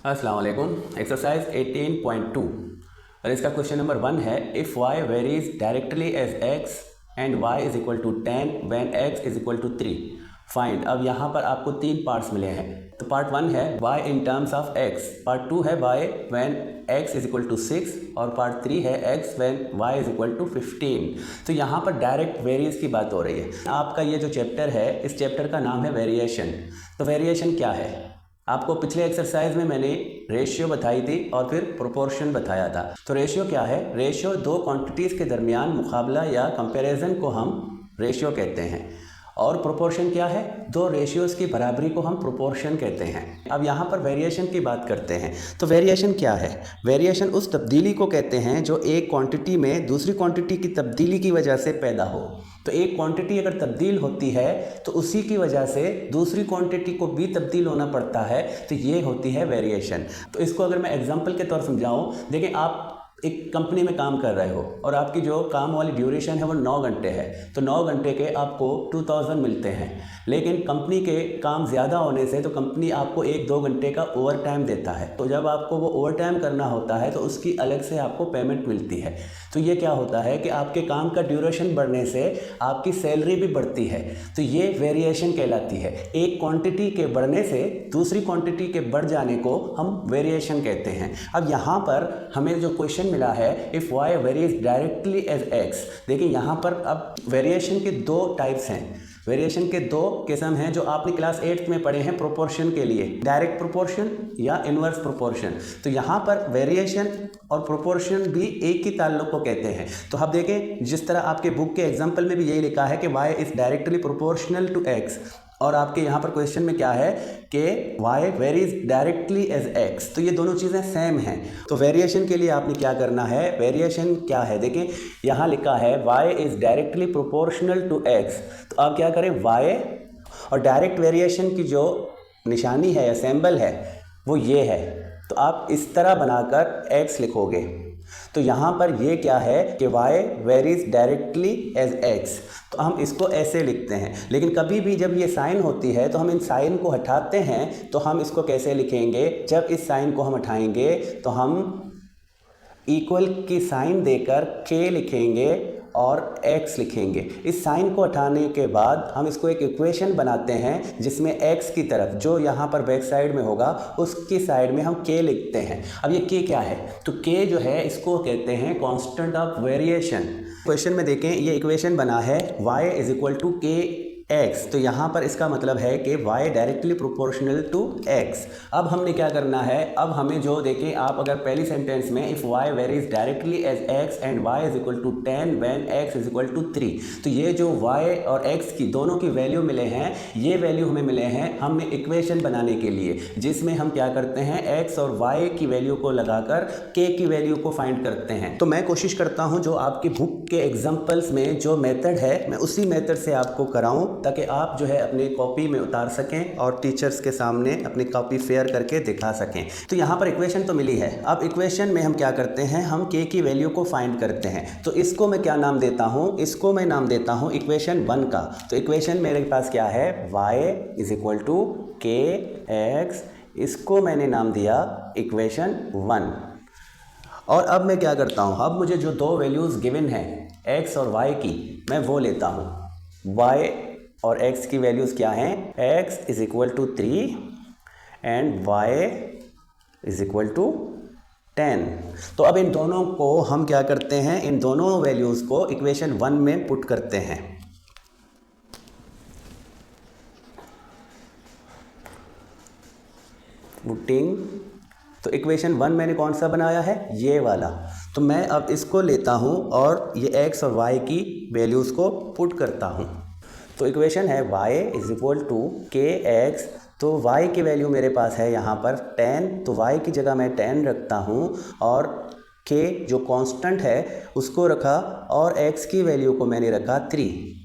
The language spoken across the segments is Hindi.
अस्सलाम वालेकुम। एक्सरसाइज 18.2 और इसका क्वेश्चन नंबर 1 है, if y varies directly as x and y is equal to 10 when x is equal to 3 find. अब यहाँ पर आपको 3 पार्ट्स मिले हैं। तो पार्ट 1 है y in terms of x, part 2 है y when x is equal to 6 और पार्ट 3 है x when y is equal to 15। तो यहाँ पर डायरेक्ट वेरीज की बात हो रही है। आपका ये जो चैप्टर है, इस चैप्टर का नाम है वेरिएशन। तो वेरिएशन क्या है? आपको पिछले एक्सरसाइज में मैंने रेशियो बताई थी और फिर प्रोपोर्शन बताया था। तो रेशियो क्या है? रेशियो दो क्वांटिटीज़ के दरमियान मुकाबला या कंपैरिजन को हम रेशियो कहते हैं। और प्रोपोर्शन क्या है? दो रेशियोज़ की बराबरी को हम प्रोपोर्शन कहते हैं। अब यहाँ पर वेरिएशन की बात करते हैं। तो वेरिएशन क्या है? वेरिएशन उस तब्दीली को कहते हैं जो एक क्वांटिटी में दूसरी क्वांटिटी की तब्दीली की वजह से पैदा हो। तो एक क्वांटिटी अगर तब्दील होती है तो उसी की वजह से दूसरी क्वांटिटी को भी तब्दील होना पड़ता है, तो ये होती है वेरिएशन। तो इसको अगर मैं एग्जांपल के तौर समझाऊं, देखिए आप एक कंपनी में काम कर रहे हो और आपकी जो काम वाली ड्यूरेशन है वो 9 घंटे है। तो 9 घंटे के आपको 2000 मिलते हैं, लेकिन कंपनी के काम ज़्यादा होने से तो कंपनी आपको 1-2 घंटे का ओवर टाइम देता है। तो जब आपको वो ओवर टाइम करना होता है तो उसकी अलग से आपको पेमेंट मिलती है। तो ये क्या होता है कि आपके काम का ड्यूरेशन बढ़ने से आपकी सैलरी भी बढ़ती है। तो ये वेरिएशन कहलाती है। एक क्वांटिटी के बढ़ने से दूसरी क्वांटिटी के बढ़ जाने को हम वेरिएशन कहते हैं। अब यहाँ पर हमें जो क्वेश्चन मिला है, if y varies directly as x। देखिए यहाँ पर अब वेरिएशन के दो टाइप्स हैं। वेरिएशन के दो किस्म हैं जो आपने क्लास 8th में पढ़े हैं प्रोपोर्शन के लिए, डायरेक्ट प्रोपोर्शन या इनवर्स प्रोपोर्शन। तो यहाँ पर वेरिएशन और प्रोपोर्शन भी एक ही ताल्लुक को कहते हैं। तो अब देखें, जिस तरह आपके बुक के एग्जाम्पल में भी यही लिखा है कि y is directly proportional to x, और आपके यहाँ पर क्वेश्चन में क्या है कि y varies directly as x। तो ये दोनों चीज़ें सेम हैं। तो वेरिएशन के लिए आपने क्या करना है? वेरिएशन क्या है? देखिए यहाँ लिखा है y is directly proportional to x। तो आप क्या करें, y और डायरेक्ट वेरिएशन की जो निशानी है या सिंबल है वो ये है। तो आप इस तरह बनाकर x लिखोगे। तो यहाँ पर ये क्या है कि y varies directly as x। तो हम इसको ऐसे लिखते हैं, लेकिन कभी भी जब ये साइन होती है तो हम इन साइन को हटाते हैं। तो हम इसको कैसे लिखेंगे? जब इस साइन को हम हटाएंगे तो हम इक्वल की साइन देकर k लिखेंगे और x लिखेंगे। इस साइन को हटाने के बाद हम इसको एक इक्वेशन बनाते हैं जिसमें x की तरफ जो यहाँ पर बैक साइड में होगा उसकी साइड में हम k लिखते हैं। अब ये k क्या है? तो k जो है इसको कहते हैं कांस्टेंट ऑफ वेरिएशन। क्वेश्चन में देखें, ये इक्वेशन बना है y is equal to k x। तो यहाँ पर इसका मतलब है कि y directly proportional to x। अब हमने क्या करना है? अब हमें जो देखें, आप अगर पहली सेंटेंस में if y varies directly as x and y is equal to 10 when x is equal to 3। तो ये जो y और x की दोनों की वैल्यू मिले हैं, ये वैल्यू हमें मिले हैं हमने इक्वेशन बनाने के लिए, जिसमें हम क्या करते हैं, x और y की वैल्यू को लगाकर k की वैल्यू को फाइंड करते हैं। तो मैं कोशिश करता हूँ जो आपकी बुक के एग्जाम्पल्स में जो मेथड है मैं उसी मेथड से आपको कराऊँ, ताकि आप जो है अपनी कॉपी में उतार सकें और टीचर्स के सामने अपनी कॉपी फेयर करके दिखा सकें। तो यहाँ पर इक्वेशन तो मिली है। अब इक्वेशन में हम क्या करते हैं, हम k की वैल्यू को फाइंड करते हैं। तो इसको मैं क्या नाम देता हूँ? इसको मैं नाम देता हूँ इक्वेशन 1 का। तो इक्वेशन मेरे पास क्या है, y is equal to k x। इसको मैंने नाम दिया इक्वेशन 1। और अब मैं क्या करता हूँ, अब मुझे जो दो वैल्यूज़ गिवन हैं x और y की, मैं वो लेता हूँ। y और x की वैल्यूज़ क्या हैं? x is equal to 3 and y is equal to 10। तो अब इन दोनों को हम क्या करते हैं, इन दोनों वैल्यूज़ को इक्वेशन 1 में पुट करते हैं। पुटिंग। तो इक्वेशन 1 मैंने कौन सा बनाया है? ये वाला। तो मैं अब इसको लेता हूँ और ये x और y की वैल्यूज़ को पुट करता हूँ। तो इक्वेशन है y इज इक्वल टू के एक्स। तो y की वैल्यू मेरे पास है यहाँ पर 10, तो y की जगह मैं 10 रखता हूँ और k जो कांस्टेंट है उसको रखा और x की वैल्यू को मैंने रखा 3।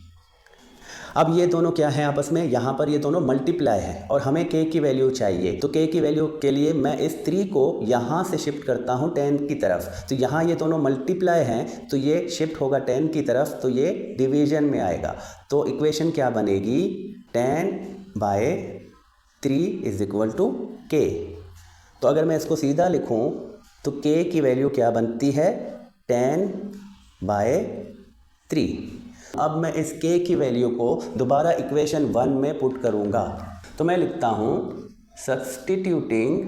अब ये दोनों क्या है आपस में, यहाँ पर ये दोनों मल्टीप्लाई है और हमें k की वैल्यू चाहिए। तो k की वैल्यू के लिए मैं इस 3 को यहाँ से शिफ्ट करता हूँ 10 की तरफ। तो यहाँ ये दोनों मल्टीप्लाई हैं तो ये शिफ्ट होगा 10 की तरफ, तो ये डिवीजन में आएगा। तो इक्वेशन क्या बनेगी, 10/3 इज इक्वल टू k। तो अगर मैं इसको सीधा लिखूं तो k की वैल्यू क्या बनती है 10/3। अब मैं इस k की वैल्यू को दोबारा इक्वेशन 1 में पुट करूंगा। तो मैं लिखता हूं substituting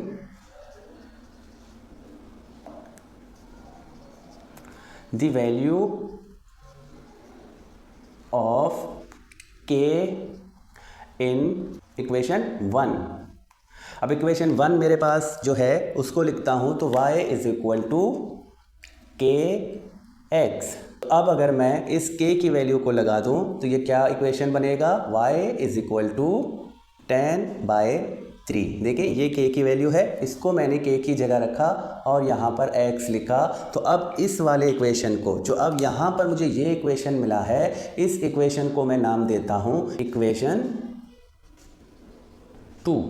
the value of k in equation 1। अब इक्वेशन 1 मेरे पास जो है उसको लिखता हूं तो y is equal to kx। तो अब अगर मैं इस k की वैल्यू को लगा दूं तो ये क्या इक्वेशन बनेगा, y इज इक्वल टू 10/3। देखिए ये k की वैल्यू है, इसको मैंने k की जगह रखा और यहाँ पर x लिखा। तो अब इस वाले इक्वेशन को, जो अब यहाँ पर मुझे ये इक्वेशन मिला है, इस इक्वेशन को मैं नाम देता हूँ इक्वेशन 2।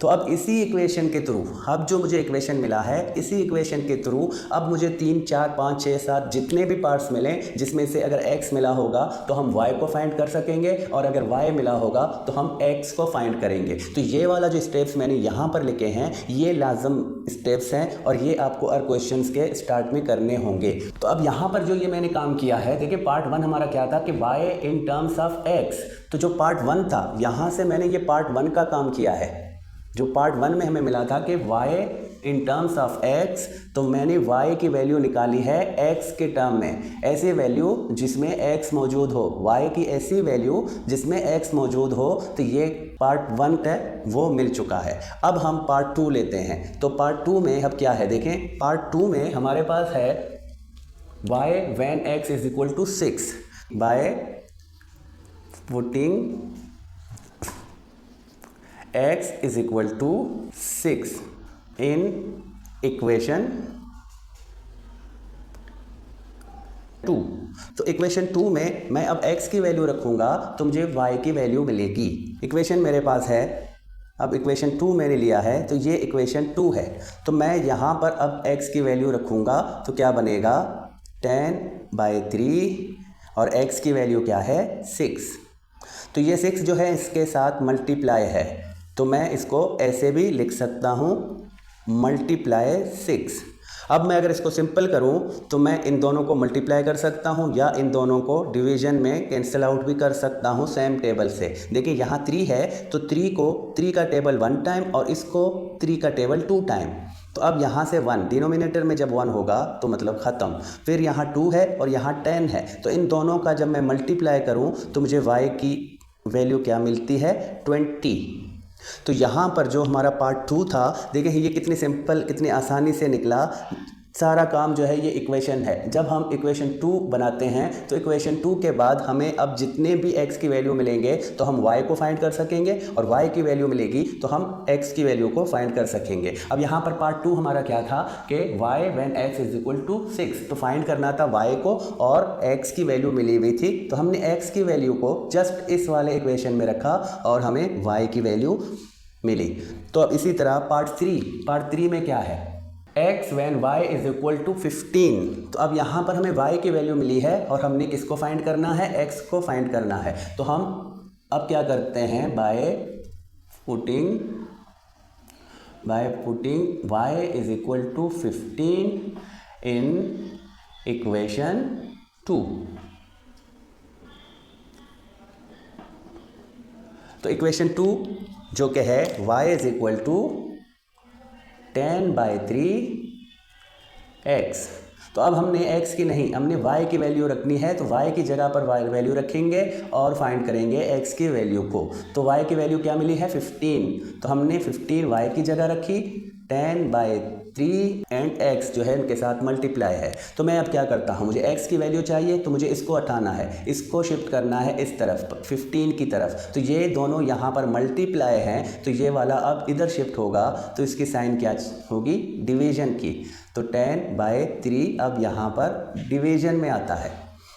तो अब इसी इक्वेशन के थ्रू, अब जो मुझे इक्वेशन मिला है इसी इक्वेशन के थ्रू अब मुझे 3, 4, 5, 6, 7 जितने भी पार्ट्स मिलें, जिसमें से अगर x मिला होगा तो हम y को फाइंड कर सकेंगे और अगर y मिला होगा तो हम x को फाइंड करेंगे। तो ये वाला जो स्टेप्स मैंने यहाँ पर लिखे हैं ये लाजम स्टेप्स हैं और ये आपको हर क्वेश्चन के स्टार्ट में करने होंगे। तो अब यहाँ पर जो ये मैंने काम किया है, देखिए पार्ट 1 हमारा क्या था कि y in terms of x। तो जो पार्ट 1 था यहाँ से मैंने ये पार्ट 1 का काम किया है। जो पार्ट 1 में हमें मिला था कि y in terms of x, तो मैंने y की वैल्यू निकाली है x के टर्म में, ऐसी वैल्यू जिसमें x मौजूद हो, y की ऐसी वैल्यू जिसमें x मौजूद हो। तो ये पार्ट 1 है वो मिल चुका है। अब हम पार्ट 2 लेते हैं। तो पार्ट 2 में अब क्या है, देखें पार्ट 2 में हमारे पास है y when x is equal to 6 by putting x is equal to 6 in equation 2। तो इक्वेशन 2 में मैं अब x की वैल्यू रखूंगा तो मुझे y की वैल्यू मिलेगी। इक्वेशन मेरे पास है, अब इक्वेशन 2 मैंने लिया है तो ये इक्वेशन 2 है। तो मैं यहाँ पर अब x की वैल्यू रखूंगा तो क्या बनेगा 10/3 और x की वैल्यू क्या है 6। तो ये 6 जो है इसके साथ मल्टीप्लाई है, तो मैं इसको ऐसे भी लिख सकता हूँ मल्टीप्लाई 6। अब मैं अगर इसको सिंपल करूँ तो मैं इन दोनों को मल्टीप्लाई कर सकता हूँ या इन दोनों को डिवीजन में कैंसिल आउट भी कर सकता हूँ सेम टेबल से। देखिए यहाँ 3 है तो 3 का टेबल 1 टाइम और इसको 3 का टेबल 2 टाइम। तो अब यहाँ से 1 डिनोमिनेटर में जब 1 होगा तो मतलब ख़त्म। फिर यहाँ 2 है और यहाँ 10 है, तो इन दोनों का जब मैं मल्टीप्लाई करूँ तो मुझे y की वैल्यू क्या मिलती है 20। तो यहाँ पर जो हमारा पार्ट 2 था, देखिए ये कितनी सिंपल, कितनी आसानी से निकला। सारा काम जो है ये इक्वेशन है। जब हम इक्वेशन 2 बनाते हैं तो इक्वेशन 2 के बाद हमें अब जितने भी x की वैल्यू मिलेंगे तो हम y को फाइंड कर सकेंगे और y की वैल्यू मिलेगी तो हम x की वैल्यू को फाइंड कर सकेंगे। अब यहाँ पर पार्ट 2 हमारा क्या था कि y when x is equal to 6, तो फाइंड करना था y को और x की वैल्यू मिली हुई थी तो हमने x की वैल्यू को जस्ट इस वाले इक्वेशन में रखा और हमें y की वैल्यू मिली। तो अब इसी तरह पार्ट 3 में क्या है x when y is equal to 15। तो अब यहाँ पर हमें y की वैल्यू मिली है और हमने किसको फाइंड करना है x को फाइंड करना है। तो हम अब क्या करते हैं by putting y is equal to 15 in equation 2। तो इक्वेशन 2 जो कि है y is equal to 10/3 x। तो अब हमने x की नहीं, हमने y की वैल्यू रखनी है तो y की जगह पर y वैल्यू रखेंगे और फाइंड करेंगे x की वैल्यू को। तो y की वैल्यू क्या मिली है 15, तो हमने 15 y की जगह रखी, 10/3 एंड x जो है इनके साथ मल्टीप्लाई है। तो मैं अब क्या करता हूँ, मुझे x की वैल्यू चाहिए तो मुझे इसको हटाना है, इसको शिफ्ट करना है इस तरफ 15 की तरफ। तो ये दोनों यहाँ पर मल्टीप्लाई हैं तो ये वाला अब इधर शिफ्ट होगा तो इसकी साइन क्या होगी डिवीजन की। तो 10/3 अब यहाँ पर डिवीजन में आता है।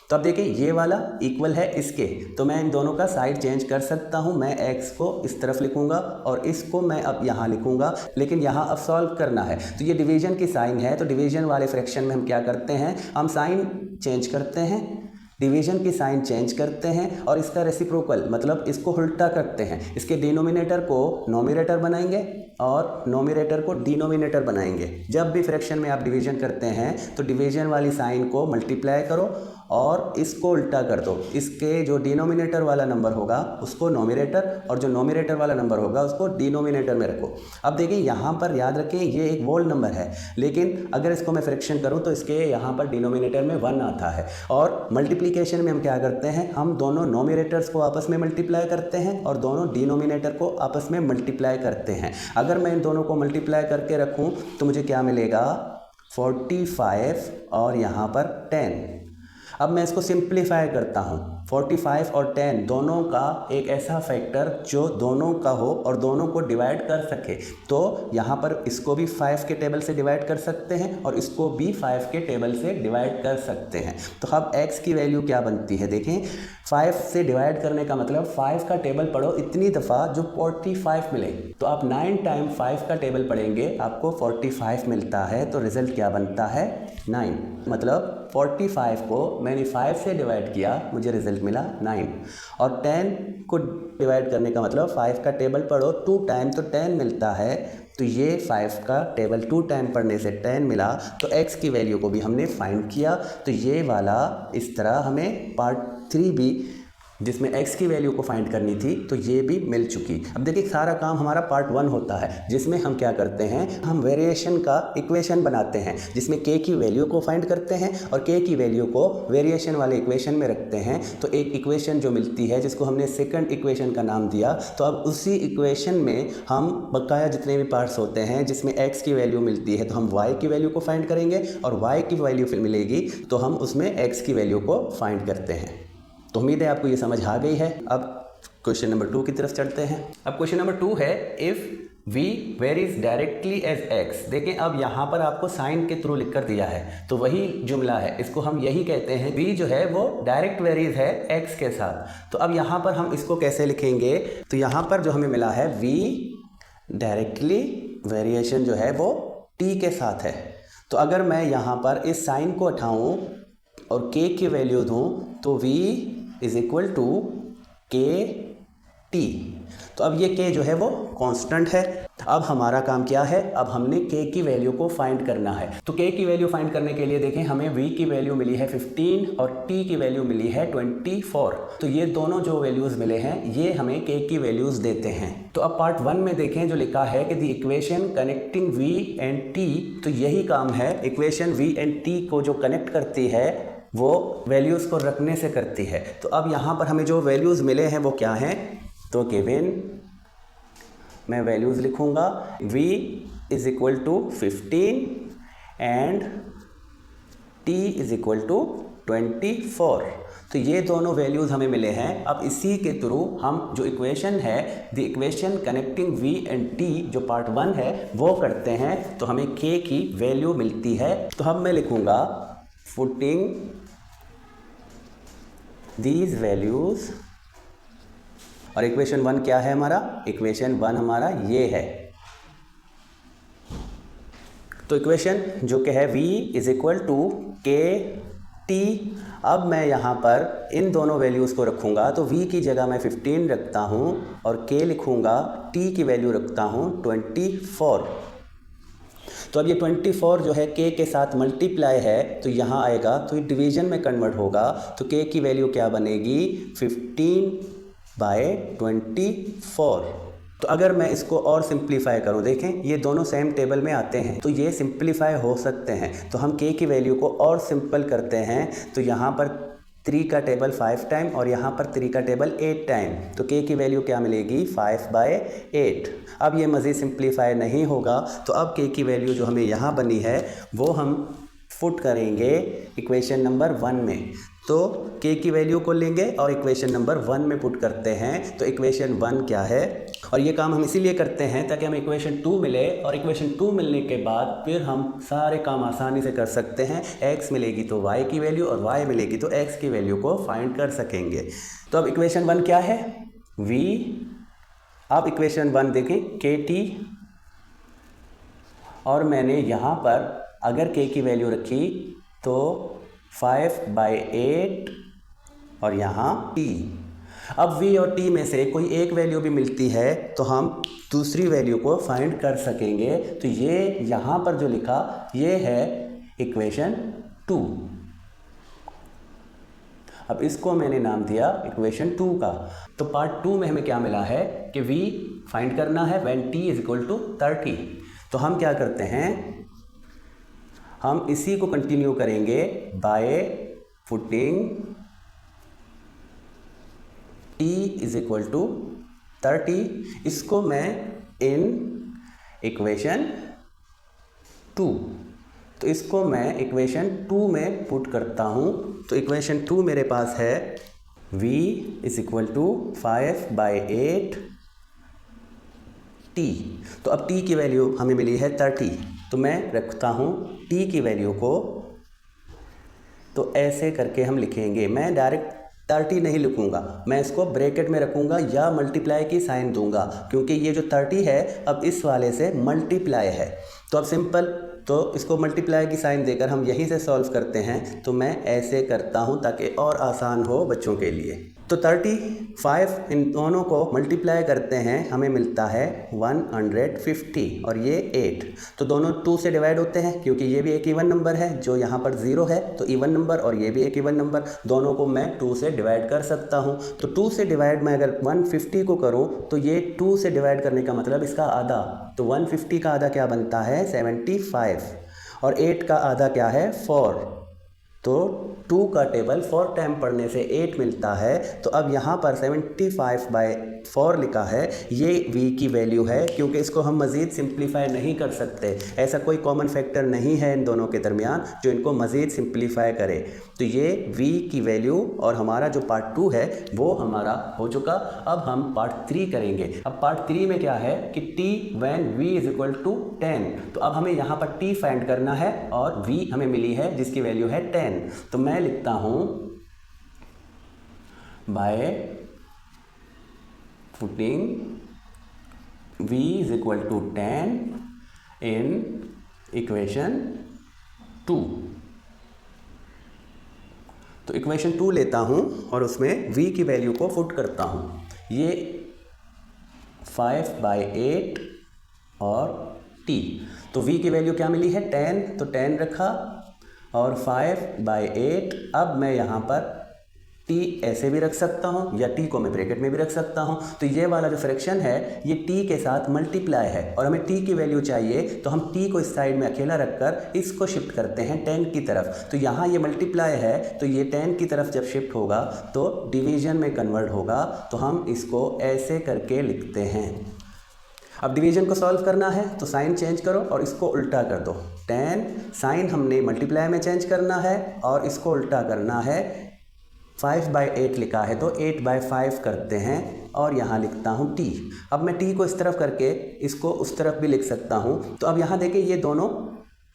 तो अब देखिए ये वाला इक्वल है इसके, तो मैं इन दोनों का साइड चेंज कर सकता हूँ। मैं x को इस तरफ लिखूंगा और इसको मैं अब यहाँ लिखूंगा, लेकिन यहाँ अब सॉल्व करना है। तो ये डिवीजन की साइन है तो डिवीजन वाले फ्रैक्शन में हम क्या करते हैं, हम साइन चेंज करते हैं, डिवीजन की साइन चेंज करते हैं और इसका रेसिप्रोकल मतलब इसको उल्टा करते हैं। इसके डिनोमिनेटर को नोमिनेटर बनाएंगे और नोमिनेटर को डिनोमिनेटर बनाएंगे। जब भी फ्रैक्शन में आप डिवीजन करते हैं तो डिवीजन वाली साइन को मल्टीप्लाई करो और इसको उल्टा कर दो। इसके जो डिनोमिनेटर वाला नंबर होगा उसको नोमिनेटर और जो नोमिनेटर वाला नंबर होगा उसको डिनोमिनेटर में रखो। अब देखिए यहाँ पर याद रखें ये एक वोल नंबर है, लेकिन अगर इसको मैं फ्रैक्शन करूँ तो इसके यहाँ पर डिनोमिनेटर में 1 आता है। और मल्टीप्लिकेशन में हम क्या करते हैं, हम दोनों नोमिनेटर्स को आपस में मल्टीप्लाई करते हैं और दोनों डिनोमिनेटर को आपस में मल्टीप्लाई करते हैं। अगर मैं इन दोनों को मल्टीप्लाई करके रखूँ तो मुझे क्या मिलेगा, 45 और यहाँ पर 10। अब मैं इसको सिंप्लीफाई करता हूँ। 45 और 10 दोनों का एक ऐसा फैक्टर जो दोनों का हो और दोनों को डिवाइड कर सके। तो यहाँ पर इसको भी 5 के टेबल से डिवाइड कर सकते हैं और इसको भी 5 के टेबल से डिवाइड कर सकते हैं। तो अब x की वैल्यू क्या बनती है, देखें 5 से डिवाइड करने का मतलब 5 का टेबल पढ़ो इतनी दफ़ा जो 45 मिले। तो आप 9 टाइम 5 का टेबल पढ़ेंगे आपको 45 मिलता है। तो रिजल्ट क्या बनता है, 9। मतलब 45 को मैंने 5 से डिवाइड किया, मुझे रिजल्ट मिला 9। और 10 को डिवाइड करने का मतलब 5 का टेबल पढ़ो 2 टाइम तो 10 मिलता है। तो ये 5 का टेबल 2 टाइम पढ़ने से 10 मिला। तो x की वैल्यू को भी हमने फाइंड किया। तो ये वाला इस तरह हमें पार्ट 3 भी जिसमें x की वैल्यू को फाइंड करनी थी तो ये भी मिल चुकी। अब देखिए सारा काम हमारा पार्ट 1 होता है जिसमें हम क्या करते हैं, हम वेरिएशन का इक्वेशन बनाते हैं जिसमें k की वैल्यू को फाइंड करते हैं और k की वैल्यू को वेरिएशन वाले इक्वेशन में रखते हैं। तो एक इक्वेशन जो मिलती है जिसको हमने सेकंड इक्वेशन का नाम दिया। तो अब उसी इक्वेशन में हम बकाया जितने भी पार्ट्स होते हैं जिसमें x की वैल्यू मिलती है तो हम y की वैल्यू को फाइंड करेंगे और y की वैल्यू फिर मिलेगी तो हम उसमें x की वैल्यू को फाइंड करते हैं। तो उम्मीद है आपको ये समझ आ गई है। अब क्वेश्चन नंबर 2 की तरफ चलते हैं। अब क्वेश्चन नंबर 2 है if v varies directly as x। देखें अब यहाँ पर आपको साइन के थ्रू लिख कर दिया है तो वही जुमला है, इसको हम यही कहते हैं v जो है वो डायरेक्ट वेरीज है x के साथ। तो अब यहाँ पर हम इसको कैसे लिखेंगे, तो यहाँ पर जो हमें मिला है v डायरेक्टली वेरिएशन जो है वो t के साथ है। तो अगर मैं यहाँ पर इस साइन को हटाऊँ और k की वैल्यू दूँ तो v इज इक्वल टू के टी। तो अब ये k जो है वो कांस्टेंट है। अब हमारा काम क्या है, अब हमने k की वैल्यू को फाइंड करना है। तो k की वैल्यू फाइंड करने के लिए देखें हमें v की वैल्यू मिली है 15 और t की वैल्यू मिली है 24। तो ये दोनों जो वैल्यूज़ मिले हैं ये हमें k की वैल्यूज़ देते हैं। तो अब पार्ट 1 में देखें जो लिखा है कि the equation connecting v and t, तो यही काम है, इक्वेशन v एंड t को जो कनेक्ट करती है वो वैल्यूज़ को रखने से करती है। तो अब यहाँ पर हमें जो वैल्यूज़ मिले हैं वो क्या हैं, तो गिवन मैं वैल्यूज़ लिखूँगा v is equal to 15 and t is equal to 24। तो ये दोनों वैल्यूज़ हमें मिले हैं। अब इसी के थ्रू हम जो इक्वेशन है the equation connecting v and t जो पार्ट 1 है वो करते हैं तो हमें k की वैल्यू मिलती है। तो अब मैं लिखूँगा पुटिंग these values, और इक्वेशन 1 क्या है हमारा, इक्वेशन 1 हमारा ये है। तो इक्वेशन जो कि है v इज इक्वल टू के टी। अब मैं यहाँ पर इन दोनों वैल्यूज़ को रखूँगा तो v की जगह मैं 15 रखता हूँ और k लिखूँगा, t की वैल्यू रखता हूँ 24। तो अब ये 24 जो है k के साथ मल्टीप्लाई है तो यहाँ आएगा तो ये डिवीजन में कन्वर्ट होगा। तो k की वैल्यू क्या बनेगी, 15/24। तो अगर मैं इसको और सिंप्लीफाई करूँ, देखें ये दोनों सेम टेबल में आते हैं तो ये सिंप्लीफाई हो सकते हैं। तो हम k की वैल्यू को और सिंपल करते हैं तो यहाँ पर 3 का टेबल 5 टाइम और यहाँ पर 3 का टेबल 8 टाइम। तो k की वैल्यू क्या मिलेगी, 5/8। अब ये मज़ीद सिंप्लीफाई नहीं होगा तो अब k की वैल्यू जो हमें यहाँ बनी है वो हम पुट करेंगे इक्वेशन नंबर 1 में। तो k की वैल्यू को लेंगे और इक्वेशन नंबर 1 में पुट करते हैं। तो इक्वेशन 1 क्या है, और ये काम हम इसीलिए करते हैं ताकि हमें इक्वेशन 2 मिले और इक्वेशन 2 मिलने के बाद फिर हम सारे काम आसानी से कर सकते हैं। x मिलेगी तो y की वैल्यू और y मिलेगी तो x की वैल्यू को फाइंड कर सकेंगे। तो अब इक्वेशन 1 क्या है, v। अब इक्वेशन 1 देखें kt, और मैंने यहाँ पर अगर k की वैल्यू रखी तो 5/8 और यहाँ t। अब v और t में से कोई एक वैल्यू भी मिलती है तो हम दूसरी वैल्यू को फाइंड कर सकेंगे। तो ये यहाँ पर जो लिखा ये है इक्वेशन 2। अब इसको मैंने नाम दिया इक्वेशन 2 का। तो पार्ट 2 में हमें क्या मिला है कि v फाइंड करना है व्हेन t = 30। तो हम क्या करते हैं, हम इसी को कंटिन्यू करेंगे बाय पुटिंग t = 30। इसको मैं इन इक्वेशन 2, तो इसको मैं इक्वेशन 2 में पुट करता हूँ। तो इक्वेशन 2 मेरे पास है v = 5/8 t। तो अब t की वैल्यू हमें मिली है 30। तो मैं रखता हूँ t की वैल्यू को, तो ऐसे करके हम लिखेंगे। मैं डायरेक्ट 30 नहीं लिखूंगा, मैं इसको ब्रैकेट में रखूंगा या मल्टीप्लाई की साइन दूंगा, क्योंकि ये जो 30 है अब इस वाले से मल्टीप्लाई है। तो अब सिंपल, तो इसको मल्टीप्लाई की साइन देकर हम यहीं से सॉल्व करते हैं। तो मैं ऐसे करता हूं ताकि और आसान हो बच्चों के लिए। तो 35 इन दोनों को मल्टीप्लाई करते हैं, हमें मिलता है 150 और ये 8। तो दोनों 2 से डिवाइड होते हैं, क्योंकि ये भी एक इवन नंबर है जो यहाँ पर 0 है, तो इवन नंबर, और ये भी एक इवन नंबर, दोनों को मैं 2 से डिवाइड कर सकता हूँ। तो 2 से डिवाइड मैं अगर 150 को करूँ तो ये 2 से डिवाइड करने का मतलब इसका आधा। तो 150 का आधा क्या बनता है 75, और 8 का आधा क्या है 4। तो 2 का टेबल 4 टाइम पढ़ने से 8 मिलता है। तो अब यहाँ पर 75/4 लिखा है, ये v की वैल्यू है, क्योंकि इसको हम मज़ीद सिंप्लीफाई नहीं कर सकते। ऐसा कोई कॉमन फैक्टर नहीं है इन दोनों के दरमियान जो इनको मज़ीद सिंप्लीफाई करे। तो ये v की वैल्यू और हमारा जो पार्ट 2 है वो हमारा हो चुका। अब हम पार्ट 3 करेंगे। अब पार्ट 3 में क्या है कि t when v = 10। तो अब हमें यहाँ पर t फाइंड करना है और v हमें मिली है जिसकी वैल्यू है 10। तो मैं लिखता हूं by putting v = 10 in equation 2। तो इक्वेशन 2 लेता हूं और उसमें v की वैल्यू को पुट करता हूं। ये 5/8 और t। तो v की वैल्यू क्या मिली है 10, तो 10 रखा और 5/8। अब मैं यहाँ पर t ऐसे भी रख सकता हूँ या t को मैं ब्रैकेट में भी रख सकता हूँ। तो ये वाला जो फ्रैक्शन है ये t के साथ मल्टीप्लाई है और हमें t की वैल्यू चाहिए, तो हम t को इस साइड में अकेला रखकर इसको शिफ्ट करते हैं 10 की तरफ। तो यहाँ ये मल्टीप्लाई है, तो ये 10 की तरफ जब शिफ्ट होगा तो डिवीजन में कन्वर्ट होगा। तो हम इसको ऐसे करके लिखते हैं। अब डिवीजन को सॉल्व करना है तो साइन चेंज करो और इसको उल्टा कर दो। 10 साइन हमने मल्टीप्लाई में चेंज करना है और इसको उल्टा करना है। 5/8 लिखा है तो 8/5 करते हैं और यहाँ लिखता हूँ t। अब मैं t को इस तरफ करके इसको उस तरफ भी लिख सकता हूँ। तो अब यहाँ देखिए ये दोनों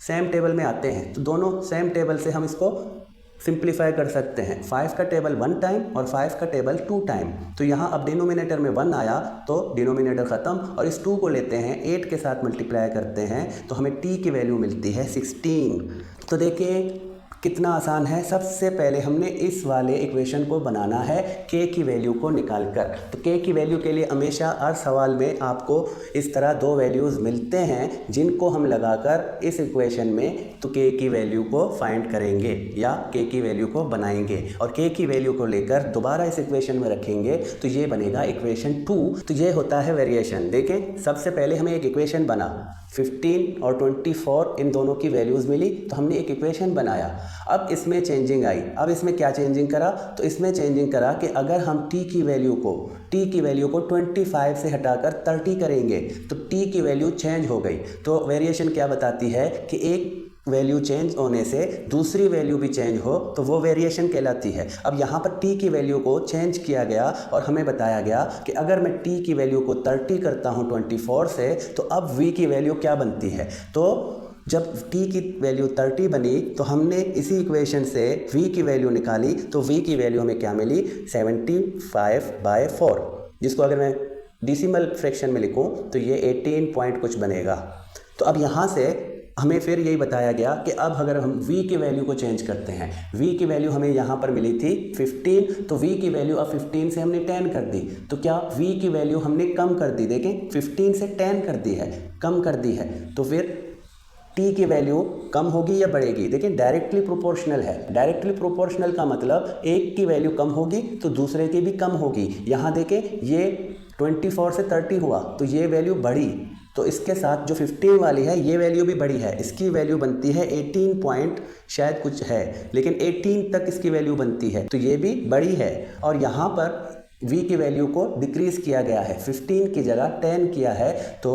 सेम टेबल में आते हैं, तो दोनों सेम टेबल से हम इसको सिंप्लीफाई कर सकते हैं। 5 का टेबल 1 टाइम और 5 का टेबल 2 टाइम। तो यहाँ अब डिनोमिनेटर में 1 आया तो डिनोमिनेटर ख़त्म, और इस 2 को लेते हैं 8 के साथ मल्टीप्लाई करते हैं तो हमें t की वैल्यू मिलती है 16। तो देखिए कितना आसान है। सबसे पहले हमने इस वाले इक्वेशन को बनाना है k की वैल्यू को निकालकर। तो k की वैल्यू के लिए हमेशा हर सवाल में आपको इस तरह 2 वैल्यूज़ मिलते हैं जिनको हम लगाकर इस इक्वेशन में तो k की वैल्यू को फाइंड करेंगे या k की वैल्यू को बनाएंगे और k की वैल्यू को लेकर दोबारा इस इक्वेशन में रखेंगे तो ये बनेगा इक्वेशन 2। तो ये होता है वेरिएशन। देखें सबसे पहले हमें एक इक्वेशन बना, 15 और 24 इन दोनों की वैल्यूज़ मिली तो हमने एक इक्वेशन बनाया। अब इसमें चेंजिंग आई। अब इसमें क्या चेंजिंग करा, तो इसमें चेंजिंग करा कि अगर हम t की वैल्यू को 25 से हटाकर 30 करेंगे तो t की वैल्यू चेंज हो गई। तो वेरिएशन क्या बताती है कि एक वैल्यू चेंज होने से दूसरी वैल्यू भी चेंज हो तो वो वेरिएशन कहलाती है। अब यहाँ पर t की वैल्यू को चेंज किया गया और हमें बताया गया कि अगर मैं t की वैल्यू को 30 करता हूँ 24 से तो अब v की वैल्यू क्या बनती है। तो जब t की वैल्यू 30 बनी तो हमने इसी इक्वेशन से v की वैल्यू निकाली, तो v की वैल्यू हमें क्या मिली 75/4, जिसको अगर मैं डेसिमल फ्रैक्शन में लिखूं तो ये 18 पॉइंट कुछ बनेगा। तो अब यहाँ से हमें फिर यही बताया गया कि अब अगर हम v की वैल्यू को चेंज करते हैं, v की वैल्यू हमें यहाँ पर मिली थी 15, तो v की वैल्यू अब 15 से हमने 10 कर दी, तो क्या v की वैल्यू हमने कम कर दी, देखें 15 से 10 कर दी है, कम कर दी है, तो फिर t की वैल्यू कम होगी या बढ़ेगी, देखें डायरेक्टली प्रोपोर्शनल है। डायरेक्टली प्रोपोर्शनल का मतलब एक की वैल्यू कम होगी तो दूसरे की भी कम होगी। यहाँ देखें ये 24 से 30 हुआ तो ये वैल्यू बढ़ी, तो इसके साथ जो 15 वाली है ये वैल्यू भी बड़ी है, इसकी वैल्यू बनती है 18 पॉइंट शायद कुछ है, लेकिन 18 तक इसकी वैल्यू बनती है, तो ये भी बड़ी है। और यहाँ पर v की वैल्यू को डिक्रीज़ किया गया है, 15 की जगह 10 किया है, तो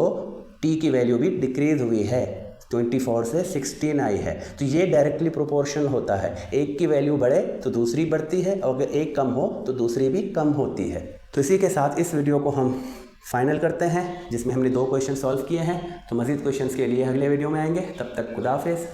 t की वैल्यू भी डिक्रीज़ हुई है, 24 से 16 आई है। तो ये डायरेक्टली प्रोपोर्शनल होता है, एक की वैल्यू बढ़े तो दूसरी बढ़ती है, और अगर एक कम हो तो दूसरी भी कम होती है। तो इसी के साथ इस वीडियो को हम फाइनल करते हैं, जिसमें हमने 2 क्वेश्चन सॉल्व किए हैं। तो मज़ीद क्वेश्चंस के लिए अगले वीडियो में आएंगे, तब तक खुदा हाफिज़।